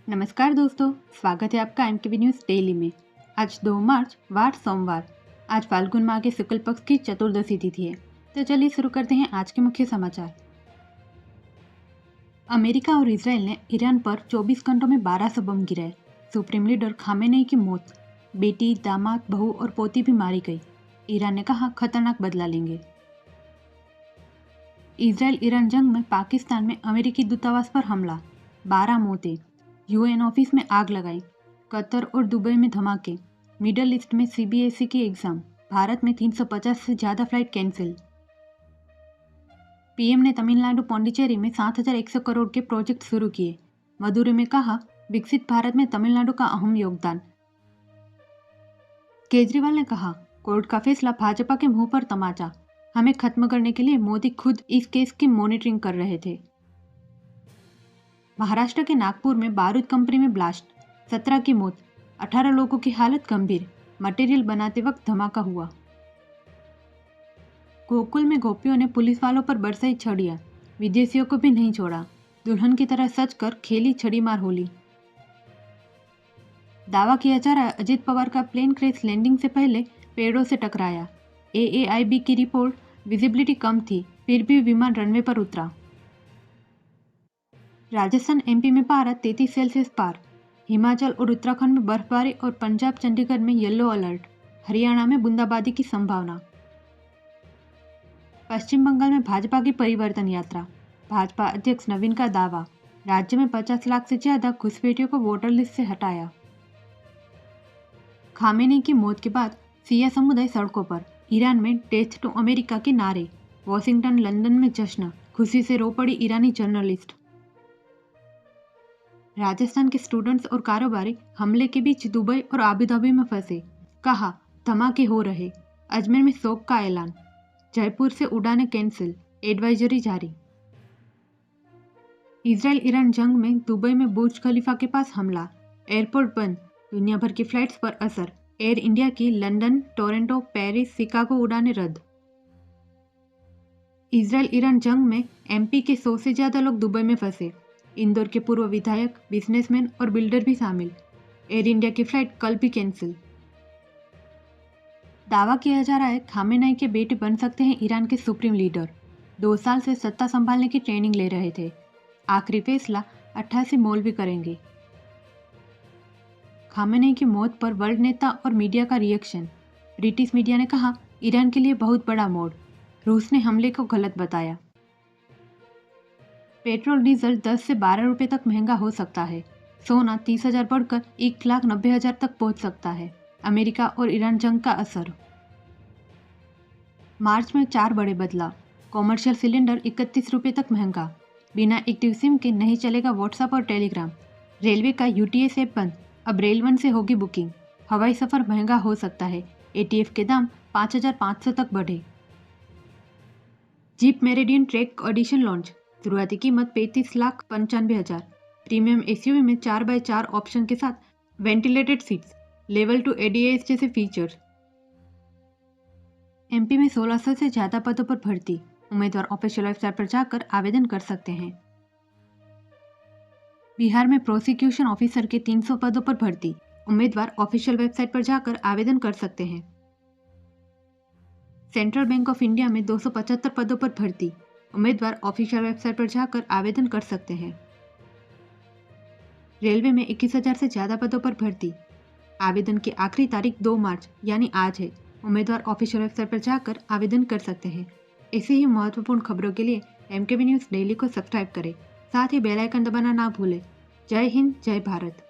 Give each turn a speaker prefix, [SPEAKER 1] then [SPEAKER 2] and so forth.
[SPEAKER 1] नमस्कार दोस्तों, स्वागत है आपका एमकेबी न्यूज़ डेली में। आज 2 मार्च वार सोमवार। आज फाल्गुन माह के शुक्ल पक्ष की चतुर्दशी तिथि है। तो चलिए शुरू करते हैं आज के मुख्य समाचार। अमेरिका और इसराइल ने ईरान पर 24 घंटों में 1200 बम गिराए। सुप्रीम लीडर खामेनेई की मौत, बेटी, दामाद, बहू और पोती भी मारी गई। ईरान ने कहा खतरनाक बदला लेंगे। इसराइल ईरान जंग में पाकिस्तान में अमेरिकी दूतावास पर हमला, 12 मौतें। यूएन ऑफिस में आग लगाई। कतर और दुबई में धमाके। मिडल ईस्ट में सीबीएसई की एग्जाम। भारत में 350 से ज़्यादा फ्लाइट कैंसिल। पीएम ने तमिलनाडु पौंडीचेरी में 7100 करोड़ के प्रोजेक्ट शुरू किए। मदुरै में कहा विकसित भारत में तमिलनाडु का अहम योगदान। केजरीवाल ने कहा कोर्ट का फैसला भाजपा के मुंह पर तमाचा। हमें खत्म करने के लिए मोदी खुद इस केस की मॉनिटरिंग कर रहे थे। महाराष्ट्र के नागपुर में बारूद कंपनी में ब्लास्ट, 17 की मौत, 18 लोगों की हालत गंभीर। मटेरियल बनाते वक्त धमाका हुआ। गोकुल में गोपियों ने पुलिस वालों पर बरसाई छड़ियां, विदेशियों को भी नहीं छोड़ा। दुल्हन की तरह सज कर खेली छड़ी मार होली। दावा किया जा रहा है अजित पवार का प्लेन क्रैश लैंडिंग से पहले पेड़ों से टकराया। एएआईबी की रिपोर्ट, विजिबिलिटी कम थी फिर भी विमान रनवे पर उतरा। राजस्थान एमपी में पारा 33 सेल्सियस पार। हिमाचल और उत्तराखंड में बर्फबारी और पंजाब चंडीगढ़ में येलो अलर्ट। हरियाणा में बूंदाबांदी की संभावना। पश्चिम बंगाल में भाजपा की परिवर्तन यात्रा। भाजपा अध्यक्ष नवीन का दावा, राज्य में 50 लाख से ज्यादा घुसपैठियों को वोटर लिस्ट से हटाया। खामेनेई की मौत के बाद शिया समुदाय सड़कों पर। ईरान में डेथ टू अमेरिका के नारे। वॉशिंगटन लंदन में जश्न, खुशी से रो पड़ी ईरानी जर्नलिस्ट। राजस्थान के स्टूडेंट्स और कारोबारी हमले के बीच दुबई और आबू धाबी में फंसे। कहा धमाके हो रहे। अजमेर में शोक का ऐलान। जयपुर से उड़ानें कैंसिल, एडवाइजरी जारी। इजराइल ईरान जंग में दुबई में बुर्ज खलीफा के पास हमला, एयरपोर्ट बंद। दुनिया भर की फ्लाइट्स पर असर। एयर इंडिया की लंदन, टोरंटो, पेरिस, शिकागो उड़ानें रद्द। इजराइल ईरान जंग में एमपी के 100 से ज्यादा लोग दुबई में फंसे। इंदौर के पूर्व विधायक, बिजनेसमैन और बिल्डर भी शामिल। एयर इंडिया की फ्लाइट कल भी कैंसिल। दावा किया जा रहा है खामेनेई के बेटे बन सकते हैं ईरान के सुप्रीम लीडर। 2 साल से सत्ता संभालने की ट्रेनिंग ले रहे थे। आखिरी फैसला 88 मौलवी करेंगे। खामेनेई की मौत पर वर्ल्ड नेता और मीडिया का रिएक्शन। ब्रिटिश मीडिया ने कहा ईरान के लिए बहुत बड़ा मोड़। रूस ने हमले को गलत बताया। पेट्रोल डीजल 10 से 12 रुपये तक महंगा हो सकता है। सोना 30,000 बढ़कर 1,90,000 तक पहुंच सकता है। अमेरिका और ईरान जंग का असर। मार्च में 4 बड़े बदलाव। कॉमर्शियल सिलेंडर 31 रुपये तक महंगा। बिना एक्टिव सिम के नहीं चलेगा व्हाट्सएप और टेलीग्राम। रेलवे का यूटीएस ऐप बंद, अब रेल वन से होगी बुकिंग। हवाई सफर महंगा हो सकता है। एटीएफ के दाम 5,500 तक बढ़े। Jeep meridian track edition launch, शुरुआती कीमत 35,95,000। प्रीमियम एसयूवी में 4x4 ऑप्शन के साथ वेंटिलेटेड सीट्स, लेवल 2 एडीएस जैसे फीचर्स। एमपी में 1600 से ज़्यादा पदों पर भर्ती। उम्मीदवार ऑफिशियल वेबसाइट पर जाकर आवेदन कर सकते हैं। बिहार में प्रोसिक्यूशन ऑफिसर के 300 पदों पर भर्ती। उम्मीदवार ऑफिशियल वेबसाइट पर जाकर आवेदन कर सकते हैं। सेंट्रल बैंक ऑफ इंडिया में 275 पदों पर भर्ती। उम्मीदवार ऑफिशियल वेबसाइट पर जाकर आवेदन कर सकते हैं। रेलवे में 21,000 से ज़्यादा पदों पर भर्ती। आवेदन की आखिरी तारीख 2 मार्च यानी आज है। उम्मीदवार ऑफिशियल वेबसाइट पर जाकर आवेदन कर सकते हैं। ऐसे ही महत्वपूर्ण खबरों के लिए एमकेबी न्यूज़ डेली को सब्सक्राइब करें। साथ ही बेल आइकन दबाना ना भूलें। जय हिंद, जय भारत।